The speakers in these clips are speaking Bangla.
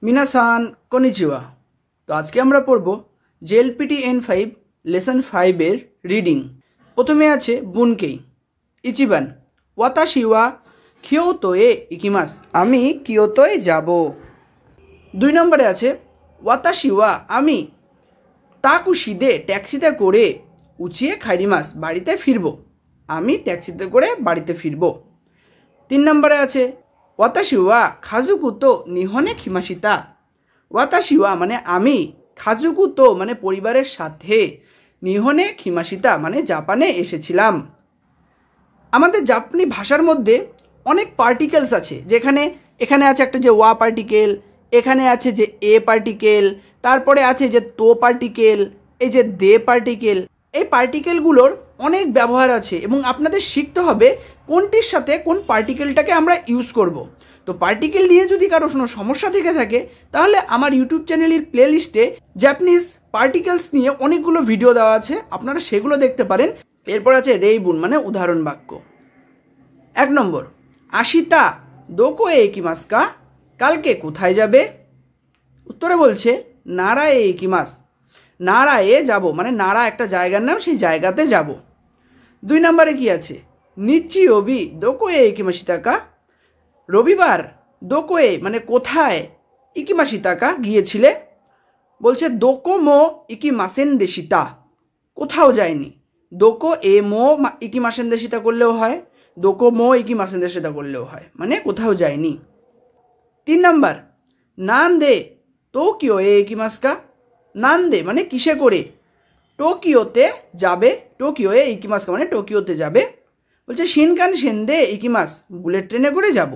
মিনাসান কনিচিওয়া। তো আজকে আমরা পড়ব জেএলপিটি N5 লেসন 5 এর রিডিং। প্রথমে আছে বুনকেই। ইচিবান ওয়াতাশি ওয়া কিয়োতোয়ে ইকিমাস, আমি কিয়োতোয় যাব। 2 নম্বরে আছে ওয়াতাশি ওয়া আমি তাকুশিদে ট্যাক্সিতে করে উচিয়ে খাইরিমাস, বাড়িতে ফিরব। আমি ট্যাক্সিতে করে বাড়িতে ফিরব। 3 নম্বরে আছে ওয়াতাশি ওয়া খাজুকু তো নিহনে খিমাশিতা। ওয়াতাশি ওয়া মানে আমি, খাজুকু তো মানে পরিবারের সাথে, নিহনে খিমাশিতা মানে জাপানে এসেছিলাম। আমাদের জাপানি ভাষার মধ্যে অনেক পার্টিকেলস আছে, যেখানে এখানে আছে একটা যে ওয়া পার্টিকেল, এখানে আছে যে এ পার্টিকেল, তারপরে আছে যে তো পার্টিকেল, এই যে দে পার্টিকেল। এই পার্টিকেলগুলোর অনেক ব্যবহার আছে এবং আপনাদের শিখতে হবে কোনটির সাথে কোন পার্টিকেলটাকে আমরা ইউজ করব। তো পার্টিকেল নিয়ে যদি কারো কোনো সমস্যা থেকে থাকে তাহলে আমার ইউটিউব চ্যানেলের প্লেলিস্টে জাপানিজ পার্টিকেলস নিয়ে অনেকগুলো ভিডিও দেওয়া আছে, আপনারা সেগুলো দেখতে পারেন। এরপর আছে রেইবুন মানে উদাহরণ বাক্য। 1 নম্বর আশিতা দোকো এ ইকিমাসকা, কালকে কোথায় যাবে? উত্তরে বলছে নারা এ ইকিমাস, নারায়ে যাব মানে নারা একটা জায়গার নাম, সেই জায়গাতে যাব। 2 নম্বরে কি আছে নিচিওবি দোকোয়ে ইকিমাশিতাকা, রবিবার দোকোয়ে মানে কোথায়, ইকিমাশিতাকা গিয়েছিলে। বলছে দোকো মো ইকিমাসেন দেশিতা, কোথাও যায়নি। দোকো এ মো ইকিমাসেন দেশিতা করলেও হয়, দোকো মো ইকিমাসেন দেশিতা করলেও হয়, মানে কোথাও যায়নি। 3 নম্বর নান্দে টোকিও এ ইকিমাসকা, নান্দে মানে কিসে করে, টোকিওতে যাবে, টোকিও এ ইকিমাসকা মানে টোকিওতে যাবে। বলছে শিনকান সেন্দে ইকিমাস, বুলেট ট্রেনে করে যাব।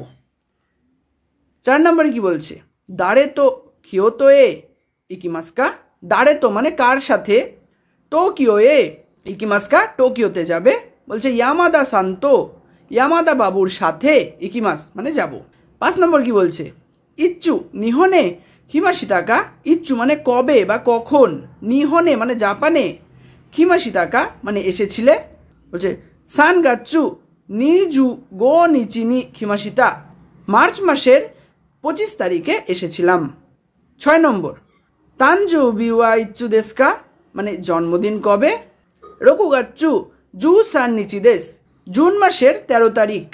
4 নম্বরে কি বলছে দাঁড়ে তো কিয়োতো এ ইকিমাসকা, দাঁড়ে তো মানে কার সাথে, টোকিও এ ইকিমাসকা টোকিওতে যাবে। বলছে ইয়ামাদা সান্তো, ইয়ামাদা বাবুর সাথে ইকিমাস মানে যাব। 5 নম্বর কি বলছে ইচ্ছু নিহনে খিমাশিতাকা, ইচ্ছু মানে কবে বা কখন, নিহনে মানে জাপানে, খিমাশিতাকা মানে এসেছিলে। বলছে সান গাচ্ছু নিজু গো নিচিনি খিমাশিতা, মার্চ মাসের 25 তারিখে এসেছিলাম। 6 নম্বর তানজৌবি ওয়া ইচ্ছু দেশকা মানে জন্মদিন কবে, রকুগাচ্ছু জু সান নিচি দেশ, জুন মাসের 13 তারিখ।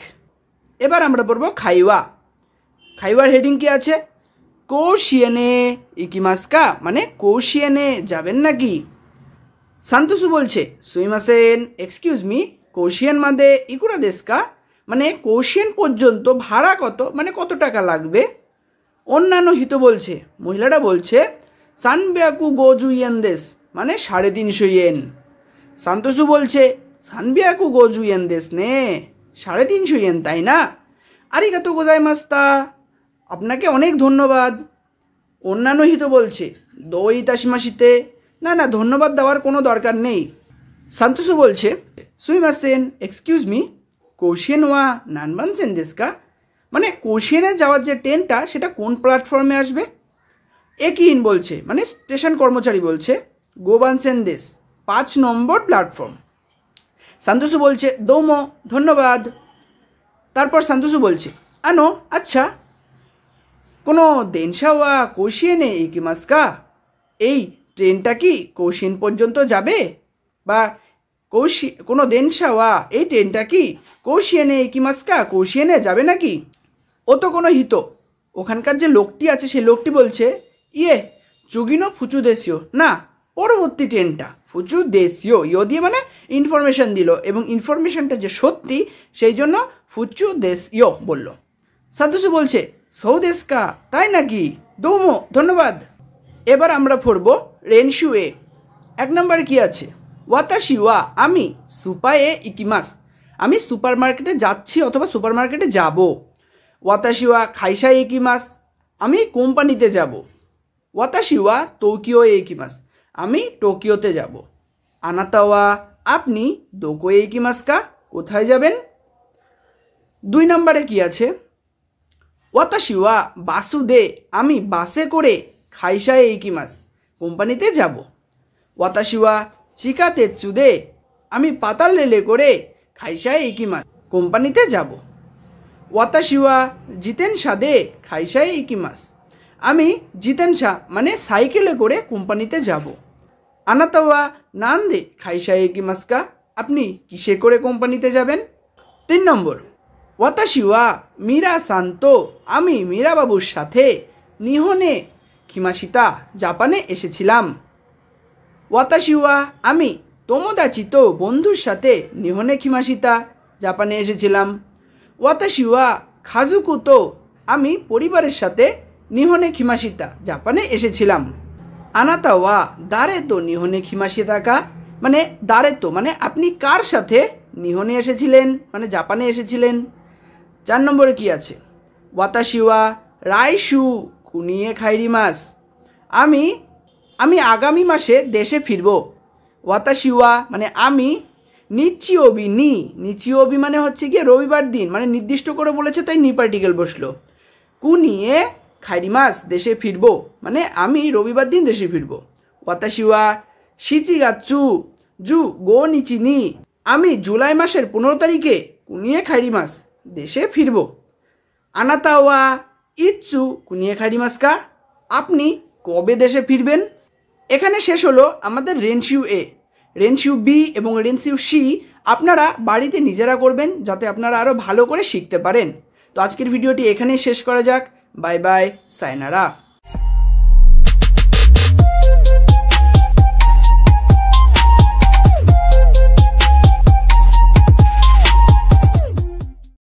এবার আমরা পড়ব খাইওয়া। খাইওয়ার হেডিং কি আছে কৌশিয়েনে ইকিমাসকা মানে কৌশিয়েনে যাবেন নাকি। সান্তোসু বলছে সুইমাসেন এক্সকিউজ মি, কৌশিয়ান মাদে ইকুরা দেশকা মানে কৌশিয়ান পর্যন্ত ভাড়া কত মানে কত টাকা লাগবে। অন্যান্য হিত বলছে, মহিলাটা বলছে সানবিয়াকু গোজু ইয়েন দেশ মানে 350 ইয়েন। সান্তোসু বলছে সানবিয়াকু গোজু ইয়েন দেশ নে, 350 ইয়েন তাই না, আরিগাতো গোজাইমাস্তা আপনাকে অনেক ধন্যবাদ। অন্যান্য হিত বলছে দই তাসিমাসিতে, না না ধন্যবাদ দেওয়ার কোনো দরকার নেই। সান্তোসু বলছে সুইমাসেন এক্সকিউজ মি, কৌশিয়েন ওয়া নানবানসেন দেশকা মানে কৌশিয়েনে যাওয়ার যে ট্রেনটা সেটা কোন প্ল্যাটফর্মে আসবে। একিন বলছে মানে স্টেশন কর্মচারী বলছে গোবানসেন দেশ 5 নম্বর প্ল্যাটফর্ম। সান্তোসু বলছে দৌমো ধন্যবাদ। তারপর সান্তোসু বলছে আনো আচ্ছা কোনো দেনশা ওয়া কৌশিয়েনে ইকিমাসকা, এই ট্রেনটা কি কৌশিয়েন পর্যন্ত যাবে, বা কোনো দেনশা ওয়া এই ট্রেনটা কি কৌশিয়েনে ইকিমাসকা কৌশিয়েনে যাবে নাকি। ও তো কোনো হিত, ওখানকার যে লোকটি আছে সেই লোকটি বলছে ইয়ে চুগিনো ফুচু দেশীয়, না পরবর্তী ট্রেনটা ফুচু দেশীয়, ইয় দিয়ে মানে ইনফরমেশন দিল এবং ইনফরমেশনটা যে সত্যি সেই জন্য ফুচু দেশীয় বলল। সান্তোসু বলছে সৌদেশকা তাই নাকি, দৌমো ধন্যবাদ। এবার আমরা পড়ব রেনশুয়ে। 1 নম্বরে কি আছে ওয়াতাশি ওয়া আমি সুপায়ে ইকিমাস, আমি সুপার মার্কেটে যাচ্ছি অথবা সুপার মার্কেটে যাব। ওয়াতাশি ওয়া খাইসায় ইকিমাস, আমি কোম্পানিতে যাব। ওয়াতাশি ওয়া টোকিও এ ইকিমাস, আমি টোকিওতে যাব। আনাতা ওয়া আপনি দোকো এ ইকিমাসকা, কোথায় যাবেন। 2 নম্বরে কি আছে ওয়াতাশি ওয়া বাসুদে, আমি বাসে করে খাইসায় ইকিমাস, কোম্পানিতে যাব। ওয়াতাশি ওয়া চিকাতেৎসুদে, আমি পাতাল রেলে করে খাইসায় ইকিমাস, কোম্পানিতে যাব। ওয়াতাশি ওয়া জিতেন সাদে খাইসায় ইকিমাস, আমি জিতেনশা মানে সাইকেলে করে কোম্পানিতে যাব। আনাতাওয়া নান্দে খাইশা একিমাস্কা, আপনি কিসে করে কোম্পানিতে যাবেন? 3 নম্বর, ওয়াতাশি ওয়া মীরা সান্তো, আমি মীরা বাবুর সাথে নিহনে কিমাশিতা, জাপানে এসেছিলাম। ওয়াতাশি ওয়া আমি তোমোদাচি তো বন্ধুর সাথে নিহনে কিমাশিতা, জাপানে এসেছিলাম। ওয়াতাশি ওয়া খাজুকু তো, আমি পরিবারের সাথে নিহনে কিমাশিতা, জাপানে এসেছিলাম। আনাতা ওয়া দারে তো নিহনে কিমাশিতা কা, মানে দারে তো মানে আপনি কার সাথে নিহনে এসেছিলেন, মানে জাপানে এসেছিলেন। 4 নম্বরে কি আছে? ওয়াতাশি ওয়া রাইশু কুনিয়ে খাইরিমাস, আমি আগামী মাসে দেশে ফিরব। ওয়াতাশি ওয়া মানে আমি, নিচিওবি নিচিওবি মানে হচ্ছে গিয়ে রবিবার দিন, মানে নির্দিষ্ট করে বলেছে তাই নি পার্টিকেল বসলো। কুনিয়ে খাইরিমাস দেশে ফিরব, মানে আমি রবিবার দিন দেশে ফিরব। ওয়াতাশি ওয়া শিচিগাচ্ছু জু গো নিচিনি, আমি জুলাই মাসের 15 তারিখে কুনিয়ে খাইরিমাস দেশে ফিরব। আনাতা ওয়া ইচ্ছু কুনিয়ে খাইরিমাস কা, আপনি কবে দেশে ফিরবেন? এখানে শেষ হলো আমাদের রেনশিউ এ। রেনশিউ বি এবং রেনশিউ সি আপনারা বাড়িতে নিজেরা করবেন যাতে আপনারা আরও ভালো করে শিখতে পারেন। তো আজকের ভিডিওটি এখানেই শেষ করা যাক। Bye bye, sayonara.